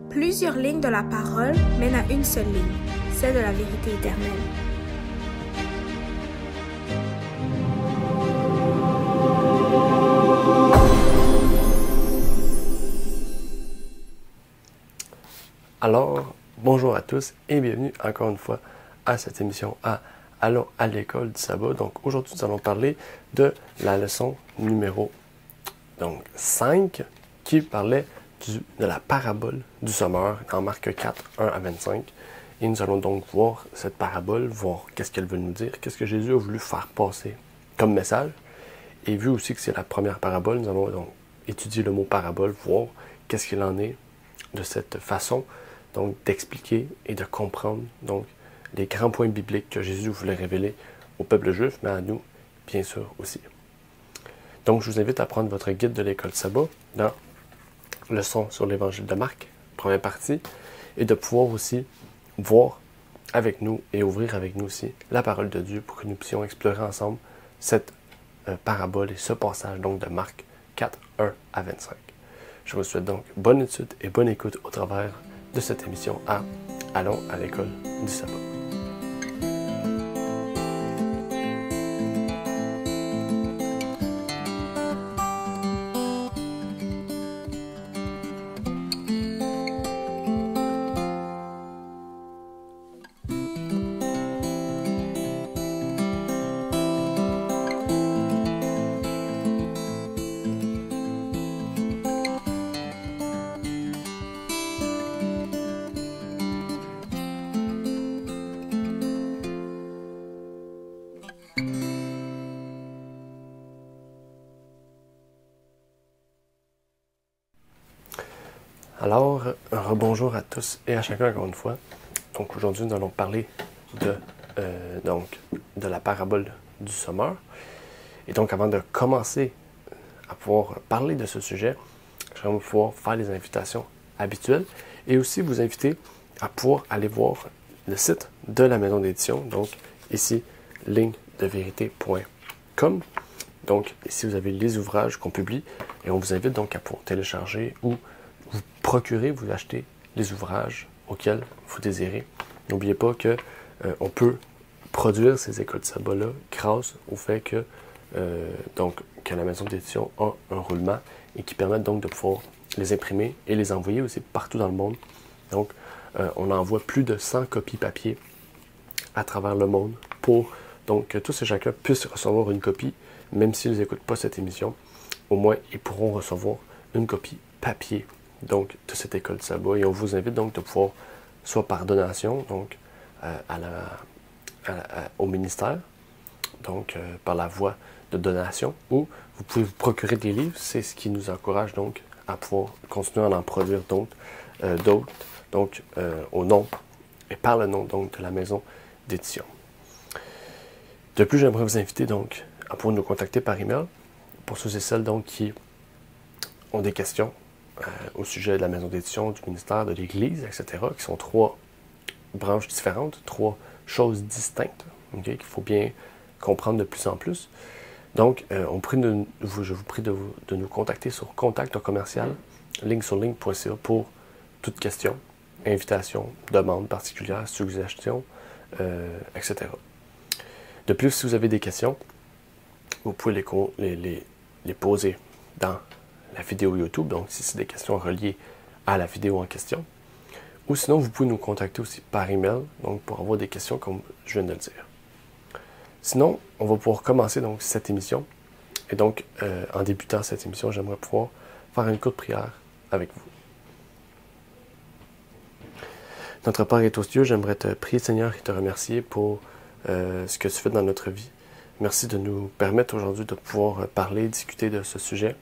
Plusieurs lignes de la parole mènent à une seule ligne, celle de la vérité éternelle. Alors, bonjour à tous et bienvenue encore une fois à cette émission à Allons à l'école du sabbat. Donc aujourd'hui, nous allons parler de la leçon numéro 5 qui parlait de la parabole du sommeur dans Marc 4, 1 à 25. Et nous allons donc voir cette parabole, voir qu'est-ce qu'elle veut nous dire, qu'est-ce que Jésus a voulu faire passer comme message. Et vu aussi que c'est la première parabole, nous allons donc étudier le mot parabole, voir qu'est-ce qu'il en est de cette façon donc d'expliquer et de comprendre donc les grands points bibliques que Jésus voulait révéler au peuple juif, mais à nous, bien sûr, aussi. Donc, je vous invite à prendre votre guide de l'école sabbat dans Leçon sur l'évangile de Marc, première partie, et de pouvoir aussi voir avec nous et ouvrir avec nous aussi la parole de Dieu pour que nous puissions explorer ensemble cette parabole et ce passage donc de Marc 4, 1 à 25. Je vous souhaite donc bonne étude et bonne écoute au travers de cette émission à Allons à l'école du sabbat. Alors, un rebonjour à tous et à chacun encore une fois. Donc aujourd'hui, nous allons parler de la parabole du sommeur. Et donc, avant de commencer à pouvoir parler de ce sujet, je vais pouvoir faire les invitations habituelles et aussi vous inviter à pouvoir aller voir le site de la maison d'édition. Donc, ici, lignedeverité.com. Donc, ici, vous avez les ouvrages qu'on publie et on vous invite donc à pouvoir télécharger ou vous procurer, vous acheter les ouvrages auxquels vous désirez. N'oubliez pas que on peut produire ces écoles de sabbat-là grâce au fait que, que la maison d'édition a un roulement et qui permet donc de pouvoir les imprimer et les envoyer aussi partout dans le monde. Donc, on envoie plus de 100 copies papier à travers le monde pour donc, que tous et chacun puissent recevoir une copie, même s'ils n'écoutent pas cette émission. Au moins, ils pourront recevoir une copie papier donc de cette école de sabbat. Et on vous invite donc de pouvoir, soit par donation, donc au ministère, donc par la voie de donation, ou vous pouvez vous procurer des livres. C'est ce qui nous encourage donc à pouvoir continuer à en produire d'autres, donc au nom et par le nom donc de la maison d'édition. De plus, j'aimerais vous inviter donc à pouvoir nous contacter par email pour ceux et celles donc qui ont des questions au sujet de la maison d'édition, du ministère, de l'Église, etc., qui sont 3 branches différentes, 3 choses distinctes, okay, qu'il faut bien comprendre de plus en plus. Donc, je vous prie de nous contacter sur contact@lignesurligne.ca pour toute question, invitation, demande particulière, suggestion, etc. De plus, si vous avez des questions, vous pouvez les poser dans la vidéo YouTube, donc si c'est des questions reliées à la vidéo en question. Ou sinon, vous pouvez nous contacter aussi par email, donc pour avoir des questions comme je viens de le dire. Sinon, on va pouvoir commencer donc cette émission. Et donc, en débutant cette émission, j'aimerais pouvoir faire une courte prière avec vous. Notre Père est aux cieux, j'aimerais te prier, Seigneur, et te remercier pour ce que tu fais dans notre vie. Merci de nous permettre aujourd'hui de pouvoir parler, discuter de ce sujet,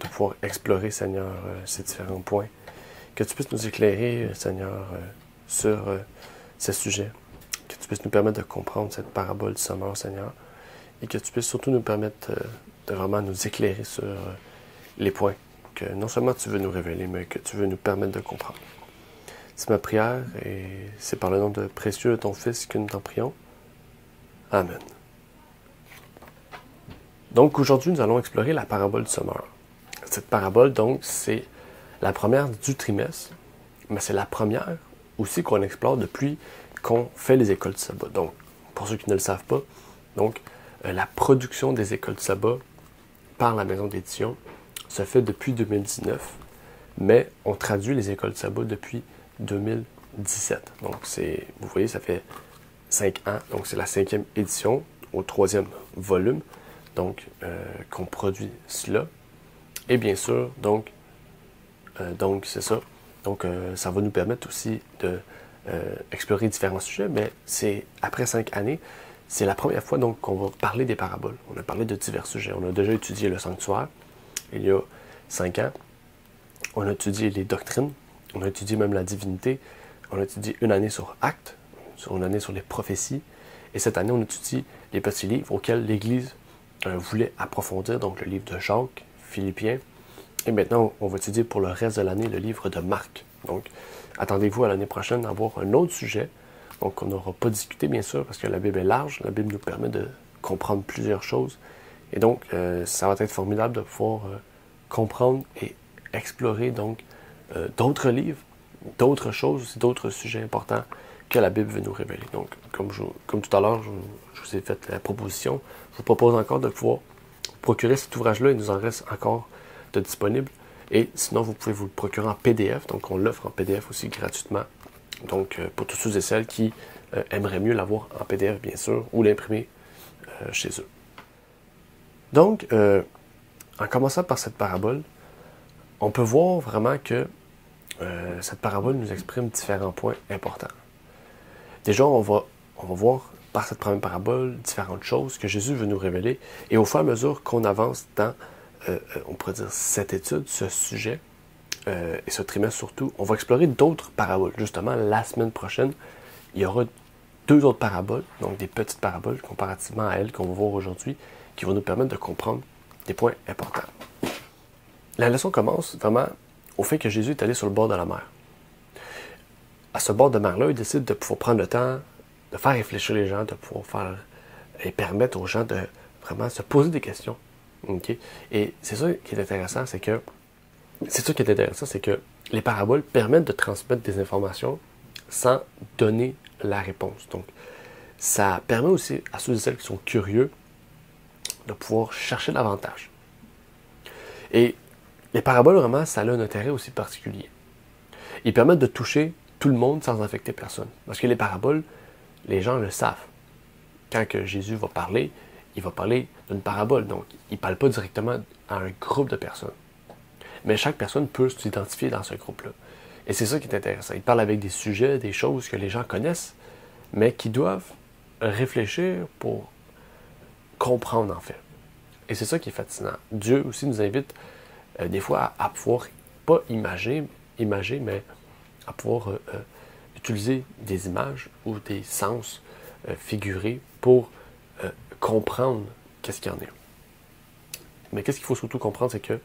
de pouvoir explorer, Seigneur, ces différents points. Que tu puisses nous éclairer, Seigneur, sur ces sujets. Que tu puisses nous permettre de comprendre cette parabole du sommeur, Seigneur. Et que tu puisses surtout nous permettre de vraiment nous éclairer sur les points que non seulement tu veux nous révéler, mais que tu veux nous permettre de comprendre. C'est ma prière et c'est par le nom de précieux de ton Fils que nous t'en prions. Amen. Donc aujourd'hui, nous allons explorer la parabole du sommeur. Cette parabole, donc, c'est la première du trimestre mais c'est la première aussi qu'on explore depuis qu'on fait les écoles du sabbat. Donc, pour ceux qui ne le savent pas, donc, la production des écoles du sabbat par la maison d'édition se fait depuis 2019, mais on traduit les écoles du sabbat depuis 2017. Donc, vous voyez, ça fait 5 ans. Donc, c'est la 5e édition au 3e volume, donc, qu'on produit cela. Et bien sûr, donc c'est ça. Donc, ça va nous permettre aussi de explorer différents sujets, mais c'est après 5 années, c'est la première fois donc qu'on va parler des paraboles. On a parlé de divers sujets. On a déjà étudié le sanctuaire il y a 5 ans. On a étudié les doctrines. On a étudié même la divinité. On a étudié une année sur Actes, une année sur les prophéties. Et cette année, on étudie les petits livres auxquels l'Église voulait approfondir, donc le livre de Jacques, Philippiens. Et maintenant, on va étudier pour le reste de l'année le livre de Marc. Donc, attendez-vous à l'année prochaine d'avoir un autre sujet. Donc, on n'aura pas discuté, bien sûr, parce que la Bible est large. La Bible nous permet de comprendre plusieurs choses. Et donc, ça va être formidable de pouvoir comprendre et explorer donc d'autres livres, d'autres choses, d'autres sujets importants que la Bible veut nous révéler. Donc, comme tout à l'heure, je vous ai fait la proposition, je vous propose encore de pouvoir procurer cet ouvrage-là. Il nous en reste encore de disponible. Et sinon, vous pouvez vous le procurer en PDF. Donc, on l'offre en PDF aussi gratuitement. Donc, pour tous ceux et celles qui aimeraient mieux l'avoir en PDF, bien sûr, ou l'imprimer chez eux. Donc, en commençant par cette parabole, on peut voir vraiment que cette parabole nous exprime différents points importants. Déjà, on va voir par cette première parabole différentes choses que Jésus veut nous révéler. Et au fur et à mesure qu'on avance dans, on pourrait dire, cette étude, ce sujet, et ce trimestre surtout, on va explorer d'autres paraboles. Justement, la semaine prochaine, il y aura 2 autres paraboles, donc des petites paraboles comparativement à elles qu'on va voir aujourd'hui, qui vont nous permettre de comprendre des points importants. La leçon commence vraiment au fait que Jésus est allé sur le bord de la mer. À ce bord de mer-là, il décide de pouvoir prendre le temps de faire réfléchir les gens, de pouvoir faire et permettre aux gens de vraiment se poser des questions. Okay? Et c'est ça qui est intéressant, c'est que les paraboles permettent de transmettre des informations sans donner la réponse. Donc, ça permet aussi à ceux et celles qui sont curieux de pouvoir chercher davantage. Et les paraboles, vraiment, ça a un intérêt aussi particulier. Ils permettent de toucher tout le monde sans affecter personne. Parce que les paraboles, les gens le savent. Quand que Jésus va parler, il va parler d'une parabole. Donc, il ne parle pas directement à un groupe de personnes. Mais chaque personne peut s'identifier dans ce groupe-là. Et c'est ça qui est intéressant. Il parle avec des sujets, des choses que les gens connaissent, mais qui doivent réfléchir pour comprendre, en fait. Et c'est ça qui est fascinant. Dieu aussi nous invite des fois à pouvoir, pas imager, mais à pouvoir utiliser des images ou des sens figurés pour comprendre qu'est-ce qu'il y en a. Mais qu'est-ce qu'il faut surtout comprendre, c'est que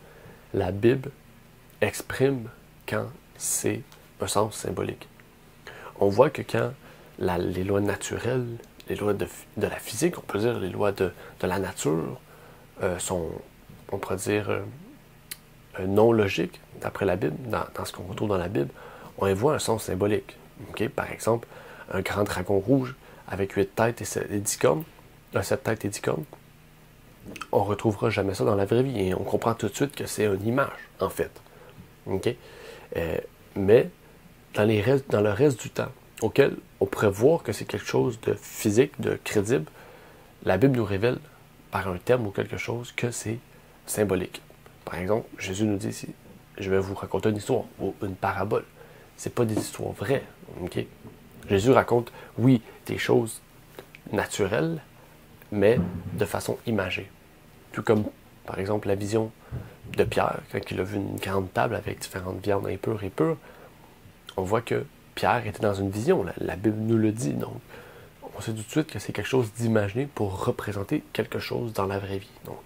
la Bible exprime quand c'est un sens symbolique. On voit que quand les lois naturelles, les lois de la physique, on peut dire les lois de la nature, sont, on pourrait dire, non logiques d'après la Bible, dans ce qu'on retrouve dans la Bible, on y voit un sens symbolique. Okay? Par exemple, un grand dragon rouge avec 8 têtes et 10 cornes, 7 têtes et 10 cornes, on ne retrouvera jamais ça dans la vraie vie. Et on comprend tout de suite que c'est une image, en fait. Okay? Mais dans le reste du temps, auquel on pourrait voir que c'est quelque chose de physique, de crédible, la Bible nous révèle par un terme ou quelque chose que c'est symbolique. Par exemple, Jésus nous dit ici, je vais vous raconter une histoire ou une parabole. C'est pas des histoires vraies. Okay? Jésus raconte, oui, des choses naturelles, mais de façon imagée. Tout comme, par exemple, la vision de Pierre, quand il a vu une grande table avec différentes viandes impures et pures, on voit que Pierre était dans une vision. La Bible nous le dit. Donc, on sait tout de suite que c'est quelque chose d'imaginé pour représenter quelque chose dans la vraie vie. Donc,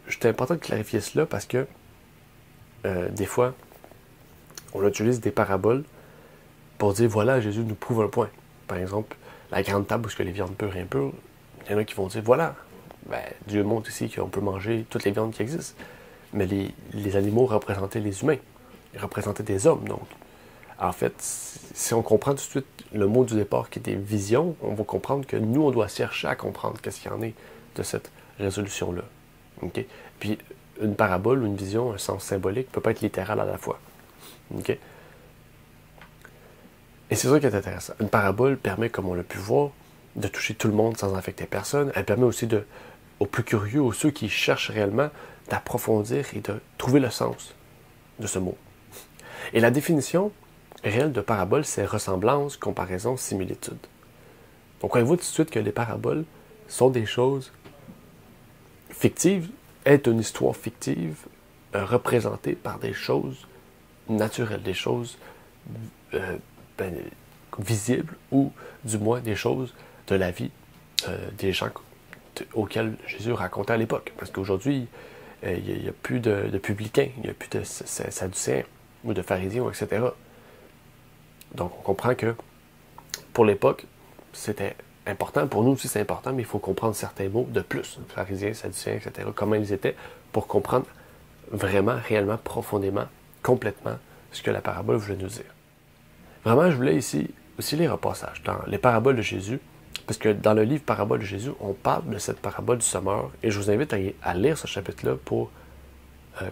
c'est important de clarifier cela parce que des fois, on utilise des paraboles pour dire, voilà, Jésus nous prouve un point. Par exemple, la grande table où les viandes pures et impures, il y en a qui vont dire, voilà, Dieu montre ici qu'on peut manger toutes les viandes qui existent. Mais les animaux représentaient les humains. Ils représentaient des hommes. Donc, En fait, si on comprend tout de suite le mot du départ qui était vision, on va comprendre que nous, on doit chercher à comprendre qu'est-ce qu'il y en est de cette résolution-là. Okay? Puis, une parabole ou une vision, un sens symbolique, ne peut pas être littéral à la fois. Okay? Et c'est ça qui est intéressant. Une parabole permet, comme on l'a pu voir, de toucher tout le monde sans affecter personne. Elle permet aussi aux plus curieux, aux ceux qui cherchent réellement, d'approfondir et de trouver le sens de ce mot. Et la définition réelle de parabole, c'est ressemblance, comparaison, similitude. Donc on voit tout de suite que les paraboles sont des choses fictives, est une histoire fictive représentée par des choses naturelles, des choses visibles ou du moins des choses de la vie des gens auxquels Jésus racontait à l'époque. Parce qu'aujourd'hui, il n'y a plus de publicains, il n'y a plus de sadducéens ou de pharisiens, etc. Donc on comprend que pour l'époque, c'était important. Pour nous aussi, c'est important, mais il faut comprendre certains mots de plus. Pharisiens, sadducéens, etc. Comment ils étaient pour comprendre vraiment, réellement, profondément, complètement ce que la parabole voulait nous dire. Vraiment, je voulais ici aussi lire un passage dans les paraboles de Jésus, parce que dans le livre Paraboles de Jésus, on parle de cette parabole du semeur, et je vous invite à lire ce chapitre-là pour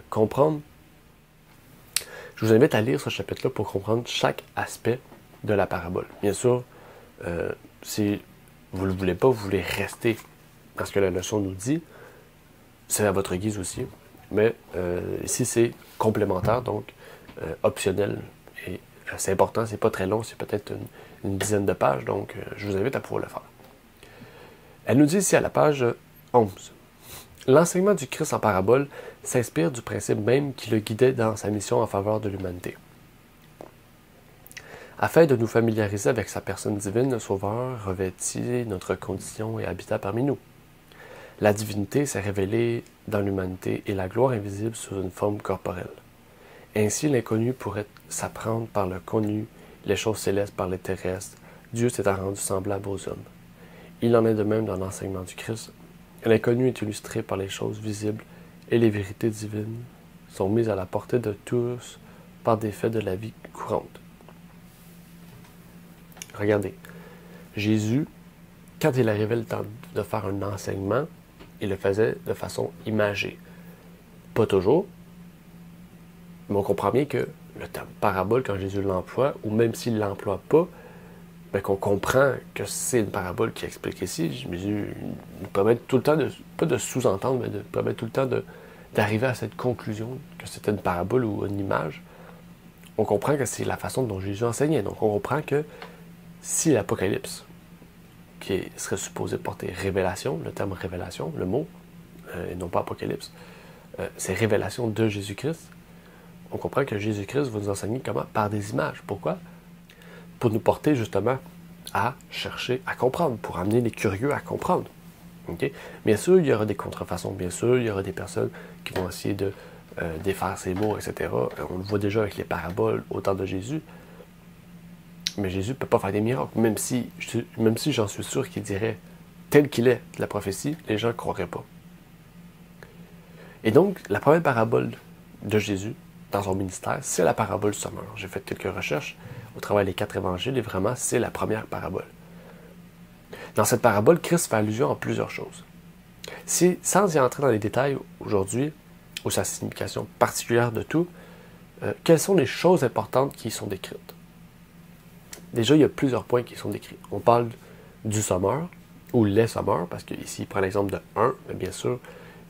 comprendre. Je vous invite à lire ce chapitre-là pour comprendre chaque aspect de la parabole. Bien sûr, si vous ne le voulez pas, vous voulez rester dans ce que la leçon nous dit, c'est à votre guise aussi. Mais ici, c'est complémentaire, donc optionnel. Et c'est important, c'est pas très long, c'est peut-être une dizaine de pages, donc je vous invite à pouvoir le faire. Elle nous dit ici à la page 11. L'enseignement du Christ en parabole s'inspire du principe même qui le guidait dans sa mission en faveur de l'humanité. Afin de nous familiariser avec sa personne divine, le Sauveur revêtit notre condition et habita parmi nous. La divinité s'est révélée dans l'humanité et la gloire invisible sous une forme corporelle. Ainsi, l'inconnu pourrait s'apprendre par le connu, les choses célestes par les terrestres, Dieu s'étant rendu semblable aux hommes. Il en est de même dans l'enseignement du Christ. L'inconnu est illustré par les choses visibles et les vérités divines sont mises à la portée de tous par des faits de la vie courante. Regardez, Jésus, quand il arrivait le temps de faire un enseignement, il le faisait de façon imagée. Pas toujours, mais on comprend bien que le terme parabole, quand Jésus l'emploie, ou même s'il ne l'emploie pas, bien qu'on comprend que c'est une parabole qui explique ici. Jésus nous permet tout le temps, pas de sous-entendre, mais de permettre tout le temps d'arriver à cette conclusion que c'était une parabole ou une image. On comprend que c'est la façon dont Jésus enseignait. Donc on comprend que si l'Apocalypse, qui serait supposé porter révélation, le terme révélation, le mot, et non pas Apocalypse, c'est révélation de Jésus-Christ, on comprend que Jésus-Christ va nous enseigner comment? Par des images. Pourquoi? Pour nous porter justement à chercher à comprendre, pour amener les curieux à comprendre. Okay? Bien sûr, il y aura des contrefaçons, bien sûr, il y aura des personnes qui vont essayer de défaire ces mots, etc. On le voit déjà avec les paraboles au temps de Jésus. Mais Jésus ne peut pas faire des miracles, même si j'en suis sûr qu'il dirait tel qu'il est de la prophétie, les gens ne croiraient pas. Et donc, la première parabole de Jésus dans son ministère, c'est la parabole du semeur. J'ai fait quelques recherches au travers des 4 évangiles et vraiment, c'est la première parabole. Dans cette parabole, Christ fait allusion à plusieurs choses. Sans y entrer dans les détails aujourd'hui, ou sa signification particulière de tout, quelles sont les choses importantes qui y sont décrites? Déjà, il y a plusieurs points qui sont décrits. On parle du sommeur, ou les sommeurs, parce qu'ici, il prend l'exemple de un, mais bien sûr,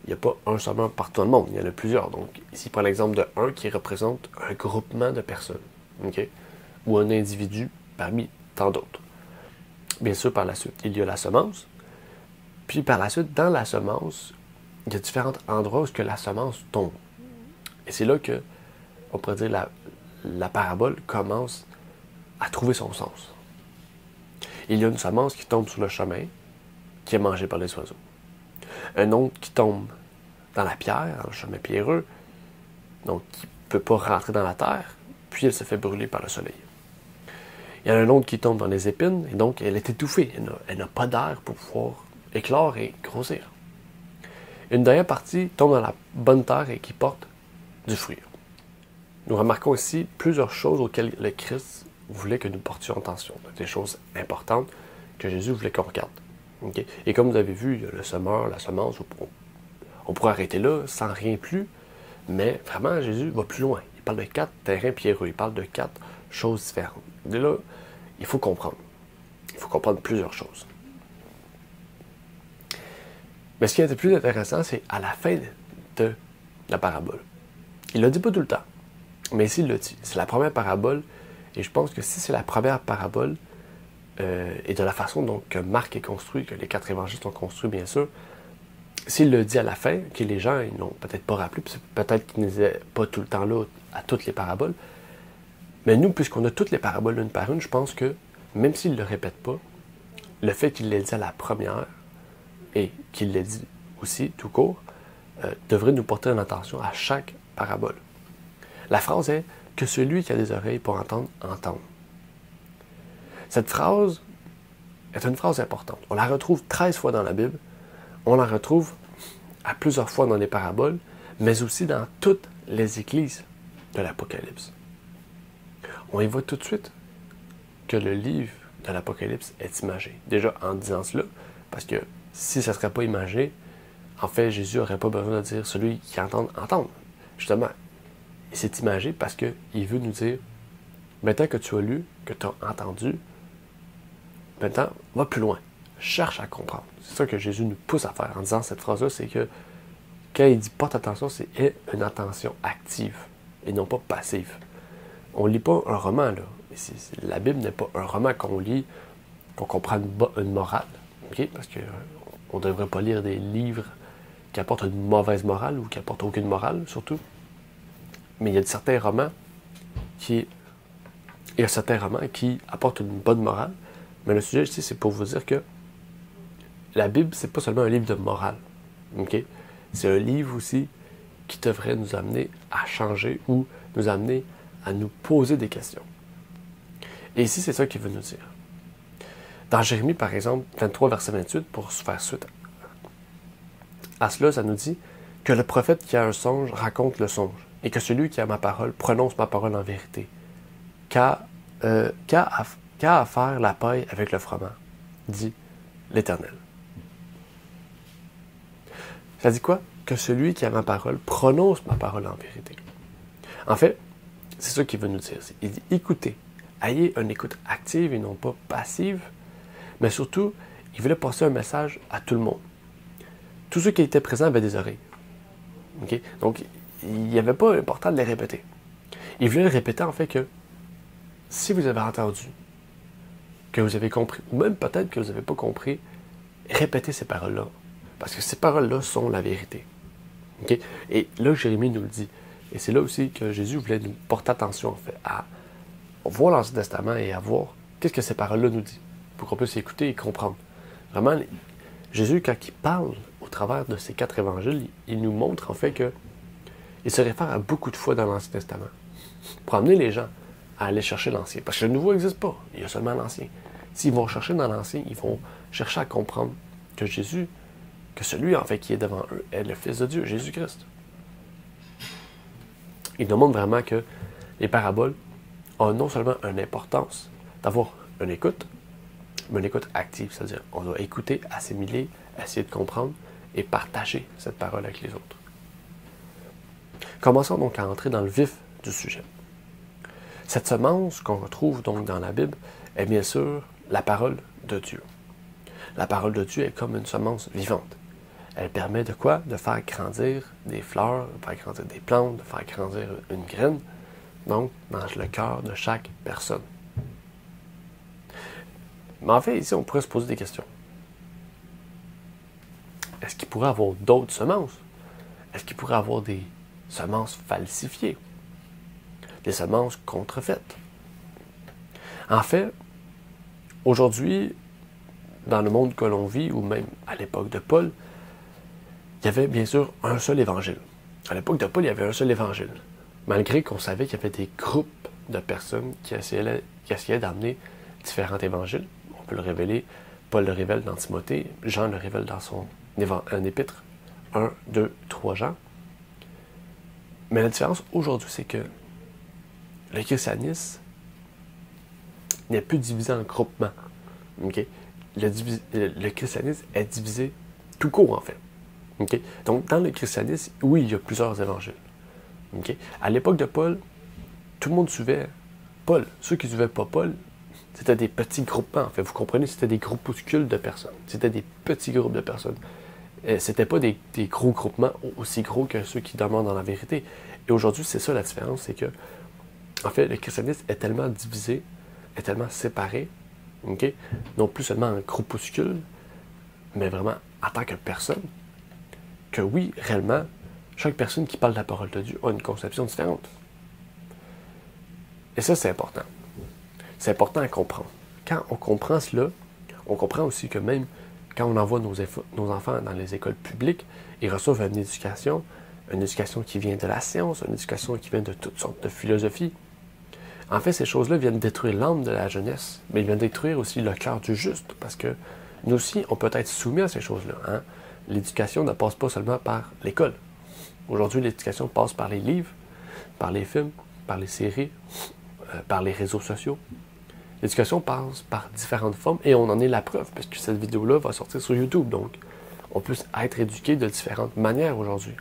il n'y a pas un sommeur partout dans le monde, il y en a plusieurs. Donc, ici, il prend l'exemple de un qui représente un groupement de personnes, okay? Ou un individu parmi tant d'autres. Bien sûr, par la suite, il y a la semence. Puis, par la suite, dans la semence, il y a différents endroits où la semence tombe. Et c'est là que, on pourrait dire, la parabole commence à trouver son sens. Il y a une semence qui tombe sur le chemin, qui est mangée par les oiseaux. Un autre qui tombe dans la pierre, dans le chemin pierreux, donc qui ne peut pas rentrer dans la terre, puis elle se fait brûler par le soleil. Il y en a un autre qui tombe dans les épines, et donc elle est étouffée. Elle n'a pas d'air pour pouvoir éclore et grossir. Une dernière partie tombe dans la bonne terre et qui porte du fruit. nous remarquons aussi plusieurs choses auxquelles le Christ voulait que nous portions attention. Des choses importantes que Jésus voulait qu'on regarde. Okay? Et comme vous avez vu, il y a le semeur, la semence, on pourrait arrêter là sans rien plus, mais vraiment, Jésus va plus loin. Il parle de 4 terrains pierreux, il parle de 4 choses différentes. Dès là, il faut comprendre. Il faut comprendre plusieurs choses. Mais ce qui est le plus intéressant, c'est à la fin de la parabole. Il ne le dit pas tout le temps, mais ici, il le dit. C'est la première parabole, et je pense que si c'est la première parabole, et de la façon dont que Marc est construit, que les 4 évangiles sont construits, bien sûr, s'il le dit à la fin, que les gens ils n'ont peut-être pas rappelé, peut-être qu'ils n'étaient pas tout le temps là à toutes les paraboles, mais nous, puisqu'on a toutes les paraboles une par une, je pense que, même s'il ne le répète pas, le fait qu'il l'ait dit à la première, et qu'il l'ait dit aussi, tout court, devrait nous porter une attention à chaque parabole. La phrase est « que celui qui a des oreilles pour entendre, entende ». Cette phrase est une phrase importante. On la retrouve 13 fois dans la Bible, on la retrouve à plusieurs fois dans les paraboles, mais aussi dans toutes les églises de l'Apocalypse. On y voit tout de suite que le livre de l'Apocalypse est imagé. Déjà en disant cela, parce que si ça ne serait pas imagé, en fait, Jésus n'aurait pas besoin de dire « celui qui entend, entende ». Justement, c'est imagé parce qu'il veut nous dire « maintenant que tu as lu, que tu as entendu, maintenant, va plus loin. Cherche à comprendre. » C'est ça que Jésus nous pousse à faire en disant cette phrase-là, c'est que quand il dit « porte attention », c'est une attention active et non pas passive. On ne lit pas un roman, là. La Bible n'est pas un roman qu'on lit, qu'on comprend une morale. Okay? Parce qu'on ne devrait pas lire des livres qui apportent une mauvaise morale ou qui apportent aucune morale, surtout. Mais il y a certains romans qui apportent une bonne morale. Mais le sujet ici, c'est pour vous dire que la Bible, c'est pas seulement un livre de morale. Okay? C'est un livre aussi qui devrait nous amener à changer ou nous amener à nous poser des questions. Et ici, c'est ça qu'il veut nous dire. Dans Jérémie, par exemple, 23, verset 28, pour se faire suite à cela, ça nous dit que le prophète qui a un songe raconte le songe, et que celui qui a ma parole prononce ma parole en vérité. Qu'a à faire la paille avec le froment, dit l'Éternel. Ça dit quoi? Que celui qui a ma parole prononce ma parole en vérité. En fait, c'est ça qu'il veut nous dire. Il dit écoutez, ayez une écoute active et non pas passive, mais surtout, il voulait passer un message à tout le monde. Tous ceux qui étaient présents avaient des oreilles. Okay? Donc, il n'y avait pas important de les répéter. Il voulait répéter en fait que si vous avez entendu, que vous avez compris, ou même peut-être que vous n'avez pas compris, répétez ces paroles-là. Parce que ces paroles-là sont la vérité. Okay? Et là, Jérémie nous le dit. Et c'est là aussi que Jésus voulait nous porter attention en fait, à voir l'Ancien Testament et à voir qu'est-ce que ces paroles-là nous disent, pour qu'on puisse écouter et comprendre. Vraiment, Jésus, quand il parle au travers de ces 4 évangiles, il nous montre en fait que il se réfère à beaucoup de fois dans l'Ancien Testament pour amener les gens à aller chercher l'Ancien. Parce que le Nouveau n'existe pas, il y a seulement l'Ancien. S'ils vont chercher dans l'Ancien, ils vont chercher à comprendre que Jésus, que celui en fait qui est devant eux est le Fils de Dieu, Jésus-Christ. Il nous montre vraiment que les paraboles ont non seulement une importance d'avoir une écoute, mais une écoute active, c'est-à-dire on doit écouter, assimiler, essayer de comprendre et partager cette parole avec les autres. Commençons donc à entrer dans le vif du sujet. Cette semence qu'on retrouve donc dans la Bible est bien sûr la parole de Dieu. La parole de Dieu est comme une semence vivante. Elle permet de quoi? De faire grandir des fleurs, de faire grandir des plantes, de faire grandir une graine, donc dans le cœur de chaque personne. Mais en fait, ici, on pourrait se poser des questions. Est-ce qu'il pourrait y avoir d'autres semences? Est-ce qu'il pourrait y avoir des semences falsifiées? Des semences contrefaites? En fait, aujourd'hui, dans le monde que l'on vit, ou même à l'époque de Paul, il y avait bien sûr un seul évangile. À l'époque de Paul, il y avait un seul évangile. Malgré qu'on savait qu'il y avait des groupes de personnes qui essayaient d'amener différents évangiles. On peut le révéler, Paul le révèle dans Timothée, Jean le révèle dans son épître, 1, 2, 3 Jean. Mais la différence aujourd'hui, c'est que le christianisme n'est plus divisé en groupements. Okay? Le christianisme est divisé tout court, en fait. Okay? Donc, dans le christianisme, oui, il y a plusieurs évangiles. Okay? À l'époque de Paul, tout le monde suivait Paul. Ceux qui ne suivaient pas Paul, c'était des petits groupements. En fait, vous comprenez, c'était des groupuscules de personnes. C'était des petits groupes de personnes. C'était pas des gros groupements aussi gros que ceux qui demandent dans la vérité. Et aujourd'hui, c'est ça la différence, c'est que, en fait, le christianisme est tellement divisé, est tellement séparé, okay? Non plus seulement en groupuscule, mais vraiment en tant que personne, que oui, réellement, chaque personne qui parle de la parole de Dieu a une conception différente. Et ça, c'est important. C'est important à comprendre. Quand on comprend cela, on comprend aussi que même quand on envoie nos enfants dans les écoles publiques, ils reçoivent une éducation qui vient de la science, une éducation qui vient de toutes sortes de philosophies. En fait, ces choses-là viennent détruire l'âme de la jeunesse, mais ils viennent détruire aussi le cœur du juste, parce que nous aussi, on peut être soumis à ces choses-là. Hein? L'éducation ne passe pas seulement par l'école. Aujourd'hui, l'éducation passe par les livres, par les films, par les séries, par les réseaux sociaux. L'éducation passe par différentes formes et on en est la preuve, puisque cette vidéo-là va sortir sur YouTube. Donc, on peut être éduqué de différentes manières aujourd'hui.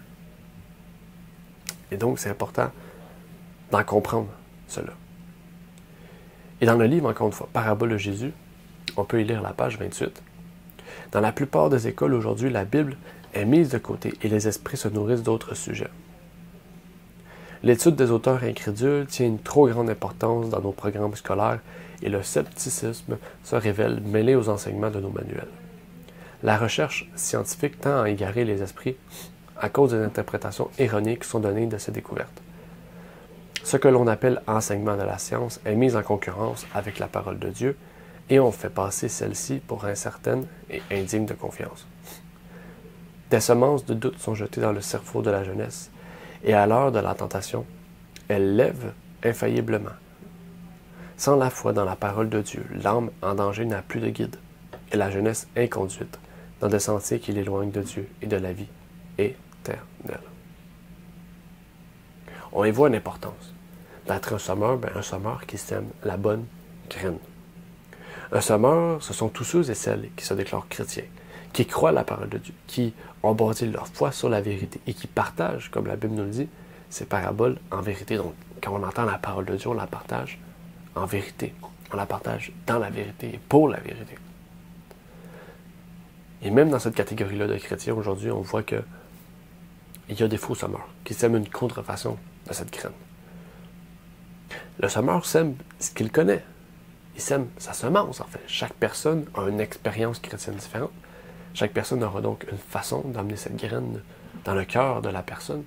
Et donc, c'est important d'en comprendre cela. Et dans le livre, encore une fois, Parabole de Jésus, on peut y lire la page 28. Dans la plupart des écoles aujourd'hui, la Bible est mise de côté et les esprits se nourrissent d'autres sujets. L'étude des auteurs incrédules tient une trop grande importance dans nos programmes scolaires et le scepticisme se révèle mêlé aux enseignements de nos manuels. La recherche scientifique tend à égarer les esprits à cause des interprétations erronées qui sont données de ces découvertes. Ce que l'on appelle enseignement de la science est mis en concurrence avec la parole de Dieu et on fait passer celle-ci pour incertaine et indigne de confiance. Des semences de doute sont jetées dans le cerveau de la jeunesse et à l'heure de la tentation, elle lève infailliblement. Sans la foi dans la parole de Dieu, l'âme en danger n'a plus de guide, et la jeunesse inconduite dans des sentiers qui l'éloignent de Dieu et de la vie éternelle. On y voit une importance. D'être un semeur qui sème la bonne graine. Un semeur, ce sont tous ceux et celles qui se déclarent chrétiens, qui croient à la parole de Dieu, qui ont bâti leur foi sur la vérité et qui partagent, comme la Bible nous le dit, ces paraboles en vérité. Donc, quand on entend la parole de Dieu, on la partage en vérité. On la partage dans la vérité et pour la vérité. Et même dans cette catégorie-là de chrétiens, aujourd'hui, on voit qu'il y a des faux semeurs qui sèment une contrefaçon de cette graine. Le semeur sème ce qu'il connaît. Il sème sa semence, en fait. Chaque personne a une expérience chrétienne différente. Chaque personne aura donc une façon d'amener cette graine dans le cœur de la personne.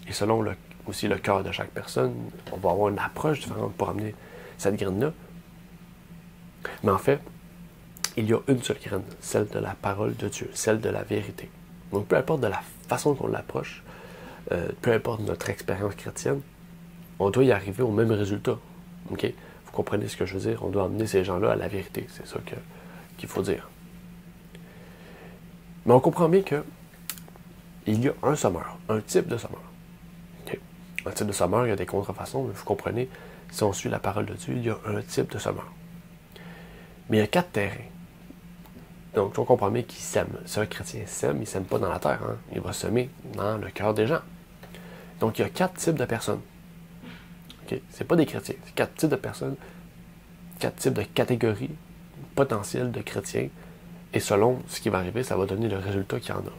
Et selon aussi le cœur de chaque personne, on va avoir une approche différente pour amener cette graine-là. Mais en fait, il y a une seule graine, celle de la parole de Dieu, celle de la vérité. Donc peu importe de la façon qu'on l'approche, peu importe notre expérience chrétienne, on doit y arriver au même résultat. Okay? Vous comprenez ce que je veux dire? On doit amener ces gens-là à la vérité. C'est ça qu'il faut dire. Mais on comprend bien qu'il y a un semeur, un type de semeur. Okay? Un type de semeur, il y a des contrefaçons, mais vous comprenez, si on suit la parole de Dieu, il y a un type de semeur. Mais il y a 4 terrains. Donc, on comprend bien qu'il sème. Si un chrétien sème, il ne sème pas dans la terre. Hein? Il va semer dans le cœur des gens. Donc, il y a 4 types de personnes. Okay? Ce n'est pas des chrétiens. C'est 4 types de personnes, 4 types de catégories potentielles de chrétiens. Et selon ce qui va arriver, ça va donner le résultat qu'il y en a.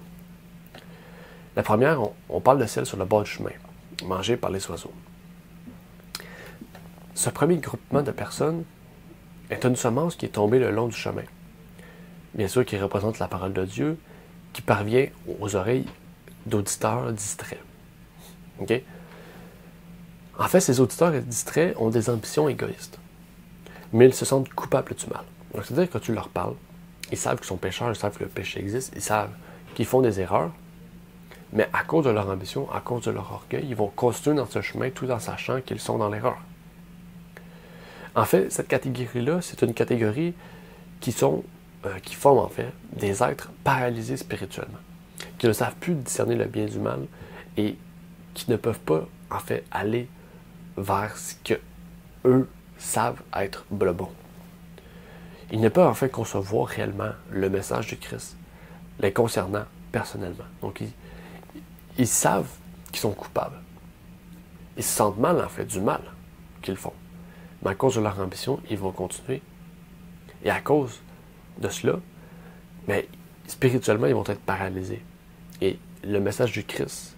La première, on parle de celle sur le bord du chemin, mangée par les oiseaux. Ce premier groupement de personnes est une semence qui est tombée le long du chemin. Bien sûr, qui représente la parole de Dieu, qui parvient aux oreilles d'auditeurs distraits. Okay? En fait, ces auditeurs distraits ont des ambitions égoïstes, mais ils se sentent coupables du mal. Donc, c'est-à-dire que tu leur parles, ils savent qu'ils sont pécheurs, ils savent que le péché existe, ils savent qu'ils font des erreurs, mais à cause de leur ambition, à cause de leur orgueil, ils vont continuer dans ce chemin tout en sachant qu'ils sont dans l'erreur. En fait, cette catégorie-là, c'est une catégorie qui forme en fait des êtres paralysés spirituellement, qui ne savent plus discerner le bien du mal et qui ne peuvent pas en fait aller vers ce que eux savent être le bon. Ils ne peuvent en fait concevoir réellement le message du Christ, les concernant personnellement. Donc, ils savent qu'ils sont coupables. Ils se sentent mal, en fait, du mal qu'ils font. Mais à cause de leur ambition, ils vont continuer. Et à cause de cela, mais spirituellement, ils vont être paralysés. Et le message du Christ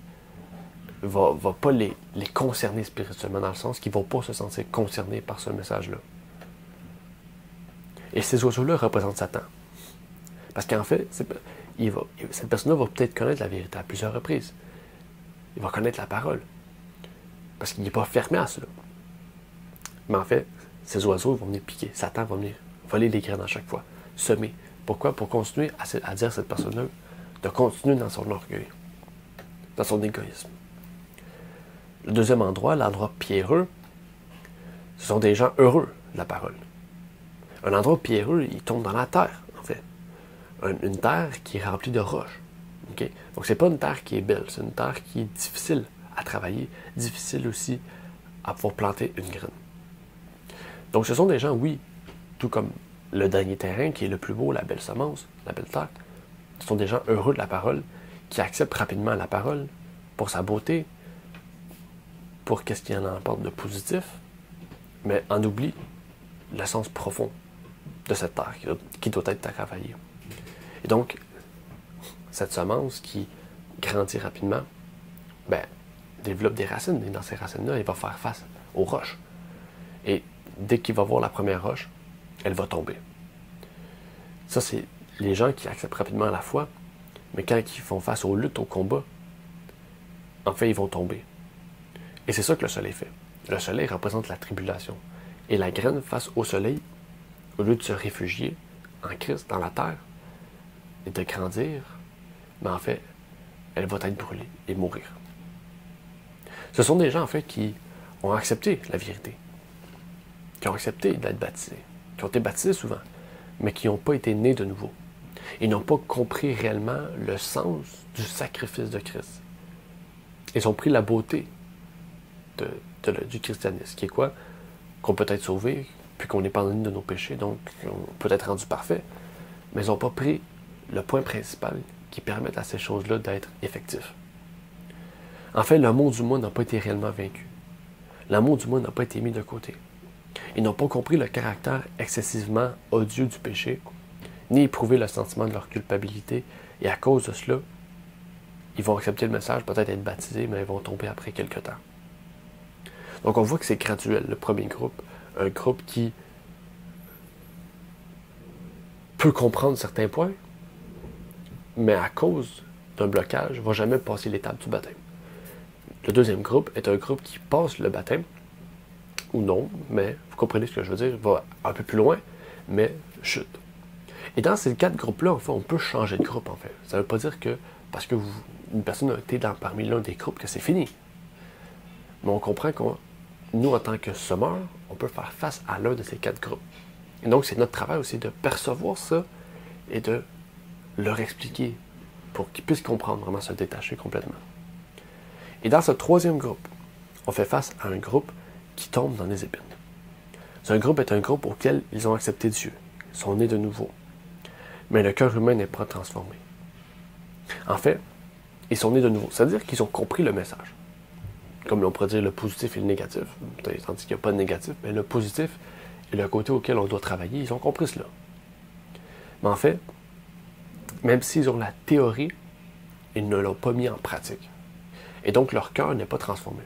va pas les concerner spirituellement, dans le sens qu'ils ne vont pas se sentir concernés par ce message-là. Et ces oiseaux-là représentent Satan. Parce qu'en fait, cette personne-là va peut-être connaître la vérité à plusieurs reprises. Il va connaître la parole. Parce qu'il n'est pas fermé à cela. Mais en fait, ces oiseaux vont venir piquer. Satan va venir voler les graines à chaque fois. Semer. Pourquoi? Pour continuer à dire à cette personne-là de continuer dans son orgueil. Dans son égoïsme. Le deuxième endroit, l'endroit pierreux, ce sont des gens heureux de la parole. Un endroit pierreux, il tombe dans la terre, en fait. Une terre qui est remplie de roches. Okay? Donc, c'est pas une terre qui est belle, c'est une terre qui est difficile à travailler, difficile aussi à pouvoir planter une graine. Donc, ce sont des gens, oui, tout comme le dernier terrain, qui est le plus beau, la belle semence, la belle terre. Ce sont des gens heureux de la parole, qui acceptent rapidement la parole pour sa beauté, pour qu'est-ce qu'il y en apporte de positif, mais en oublie le sens profond de cette terre qui doit être travaillée. Et donc, cette semence qui grandit rapidement, développe des racines, et dans ces racines-là, il va faire face aux roches. Et dès qu'il va voir la première roche, elle va tomber. Ça, c'est les gens qui acceptent rapidement la foi, mais quand ils font face aux luttes, aux combats, en fait, ils vont tomber. Et c'est ça que le soleil fait. Le soleil représente la tribulation. Et la graine face au soleil, au lieu de se réfugier en Christ, dans la terre, et de grandir, mais en fait, elle va être brûlée et mourir. Ce sont des gens, en fait, qui ont accepté la vérité, qui ont accepté d'être baptisés, qui ont été baptisés souvent, mais qui n'ont pas été nés de nouveau. Ils n'ont pas compris réellement le sens du sacrifice de Christ. Ils ont pris la beauté du christianisme, qui est quoi? Qu'on peut être sauvé, puis qu'on est pardonné de nos péchés, donc on peut être rendu parfait, mais ils n'ont pas pris le point principal qui permet à ces choses-là d'être effectives. En fait, l'amour du moi n'a pas été réellement vaincu. L'amour du moi n'a pas été mis de côté. Ils n'ont pas compris le caractère excessivement odieux du péché, ni éprouvé le sentiment de leur culpabilité, et à cause de cela, ils vont accepter le message, peut-être être baptisés, mais ils vont tomber après quelque temps. Donc on voit que c'est graduel, le premier groupe, un groupe qui peut comprendre certains points, mais à cause d'un blocage, ne va jamais passer l'étape du baptême. Le deuxième groupe est un groupe qui passe le baptême, ou non, mais vous comprenez ce que je veux dire, va un peu plus loin, mais chute. Et dans ces 4 groupes-là, en fait, on peut changer de groupe, en fait. Ça ne veut pas dire que parce que une personne a été parmi l'un des groupes que c'est fini. Mais on comprend que nous, en tant que sommeurs, on peut faire face à l'un de ces 4 groupes. Et donc, c'est notre travail aussi de percevoir ça et de leur expliquer pour qu'ils puissent comprendre, vraiment se détacher complètement. Et dans ce troisième groupe, on fait face à un groupe qui tombe dans les épines. Ce groupe est un groupe auquel ils ont accepté Dieu. Ils sont nés de nouveau. Mais le cœur humain n'est pas transformé. En fait, ils sont nés de nouveau. C'est-à-dire qu'ils ont compris le message. Comme on pourrait dire le positif et le négatif. Tandis qu'il n'y a pas de négatif, mais le positif et le côté auquel on doit travailler, ils ont compris cela. Mais en fait, même s'ils ont la théorie, ils ne l'ont pas mis en pratique. Et donc leur cœur n'est pas transformé.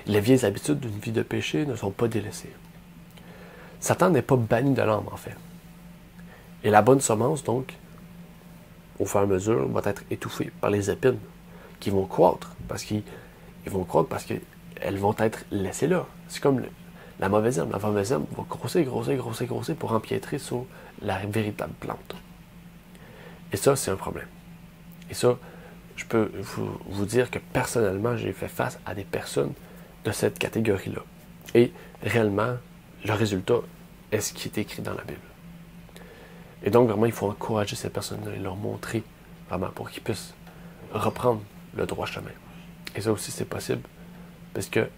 Les vieilles habitudes d'une vie de péché ne sont pas délaissées. Satan n'est pas banni de l'âme, en fait. Et la bonne semence, donc, au fur et à mesure, va être étouffée par les épines qui vont croître parce qu'elles vont être laissées là. C'est comme la mauvaise herbe. La mauvaise herbe va grossir pour empiétrer sur la véritable plante. Et ça, c'est un problème. Et ça, je peux vous dire que personnellement, j'ai fait face à des personnes de cette catégorie-là. Et réellement, le résultat est ce qui est écrit dans la Bible. Et donc, vraiment, il faut encourager ces personnes-là et leur montrer, vraiment, pour qu'ils puissent reprendre le droit chemin. Et ça aussi, c'est possible, parce que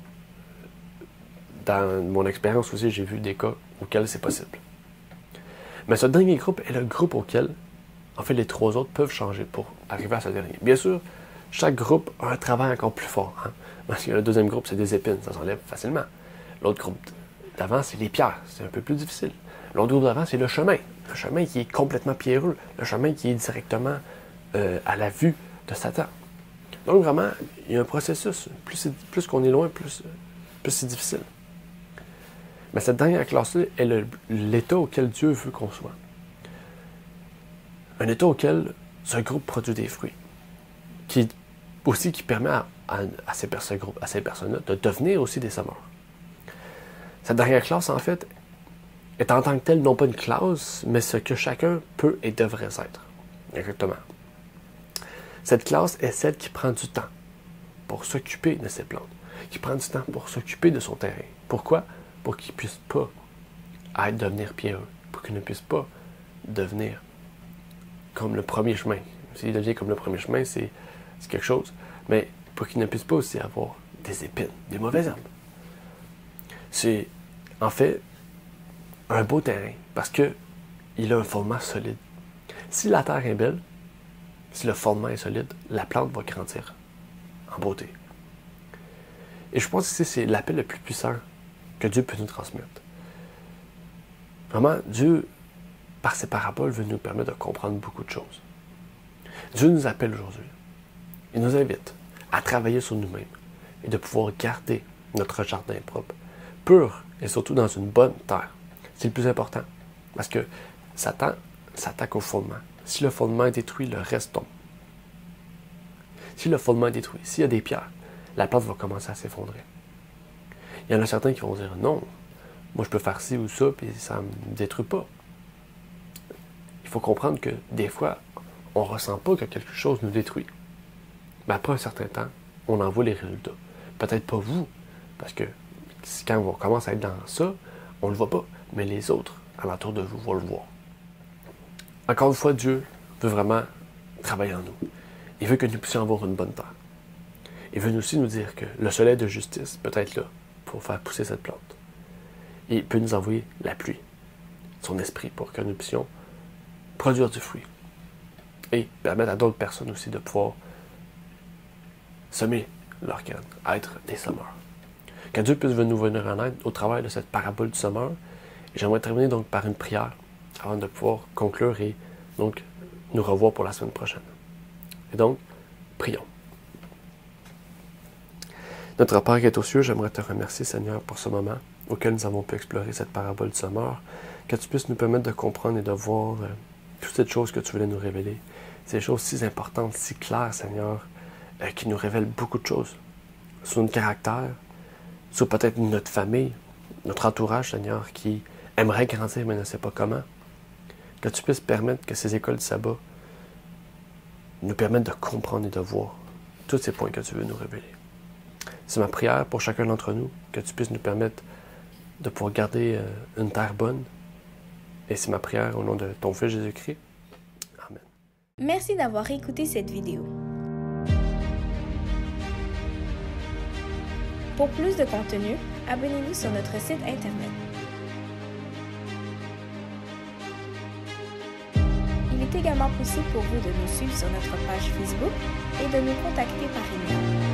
dans mon expérience aussi, j'ai vu des cas auxquels c'est possible. Mais ce dernier groupe est le groupe auquel, en fait, les trois autres peuvent changer pour arriver à ce dernier. Bien sûr, chaque groupe a un travail encore plus fort. Hein? Parce que le deuxième groupe, c'est des épines, ça s'enlève facilement. L'autre groupe d'avant, c'est les pierres, c'est un peu plus difficile. L'autre groupe d'avant, c'est le chemin. Le chemin qui est complètement pierreux. Le chemin qui est directement à la vue de Satan. Donc vraiment, il y a un processus. Plus qu'on est loin, plus c'est difficile. Mais cette dernière classe-là est l'état auquel Dieu veut qu'on soit. Un état auquel ce groupe produit des fruits. Qui permet à ces personnes-là de devenir aussi des semeurs. Cette dernière classe, en fait, est en tant que telle non pas une classe, mais ce que chacun peut et devrait être. Exactement. Cette classe est celle qui prend du temps pour s'occuper de ses plantes, qui prend du temps pour s'occuper de son terrain. Pourquoi? Pour qu'il ne puisse pas devenir pierreux, pour qu'il ne puisse pas devenir comme le premier chemin. S'il devient comme le premier chemin, c'est quelque chose, mais pour qu'il ne puisse pas aussi avoir des épines, des mauvaises herbes. C'est en fait un beau terrain parce qu'il a un fondement solide. Si la terre est belle, si le fondement est solide, la plante va grandir en beauté. Et je pense que c'est l'appel le plus puissant que Dieu peut nous transmettre. Vraiment, Dieu, par ses paraboles, veut nous permettre de comprendre beaucoup de choses. Dieu nous appelle aujourd'hui. Il nous invite à travailler sur nous-mêmes et de pouvoir garder notre jardin propre, pur et surtout dans une bonne terre. C'est le plus important parce que Satan s'attaque au fondement. Si le fondement est détruit, le reste tombe. Si le fondement est détruit, s'il y a des pierres, la plante va commencer à s'effondrer. Il y en a certains qui vont dire non, moi je peux faire ci ou ça, puis ça ne me détruit pas. Il faut comprendre que des fois, on ne ressent pas que quelque chose nous détruit. Mais après un certain temps, on en voit les résultats. Peut-être pas vous, parce que quand on commence à être dans ça, on ne le voit pas, mais les autres alentour de vous vont le voir. Encore une fois, Dieu veut vraiment travailler en nous. Il veut que nous puissions avoir une bonne terre. Il veut aussi nous dire que le soleil de justice peut être là pour faire pousser cette plante. Et il peut nous envoyer la pluie, son esprit, pour que nous puissions produire du fruit. Et permettre à d'autres personnes aussi de pouvoir semer leur graine, être des semeurs. Que Dieu puisse nous venir en aide au travers de cette parabole du semeur. Et j'aimerais terminer donc par une prière avant de pouvoir conclure et donc nous revoir pour la semaine prochaine. Et donc, prions. Notre Père qui est aux cieux, j'aimerais te remercier, Seigneur, pour ce moment auquel nous avons pu explorer cette parabole du semeur. Que tu puisses nous permettre de comprendre et de voir toutes ces choses que tu voulais nous révéler. Ces choses si importantes, si claires, Seigneur, qui nous révèlent beaucoup de choses. Sur notre caractère, sur peut-être notre famille, notre entourage, Seigneur, qui aimerait grandir mais ne sait pas comment. Que tu puisses permettre que ces écoles du sabbat nous permettent de comprendre et de voir tous ces points que tu veux nous révéler. C'est ma prière pour chacun d'entre nous, que tu puisses nous permettre de pouvoir garder une terre bonne. Et c'est ma prière au nom de ton Fils Jésus-Christ. Amen. Merci d'avoir écouté cette vidéo. Pour plus de contenu, abonnez-vous sur notre site Internet. Il est également possible pour vous de nous suivre sur notre page Facebook et de nous contacter par email.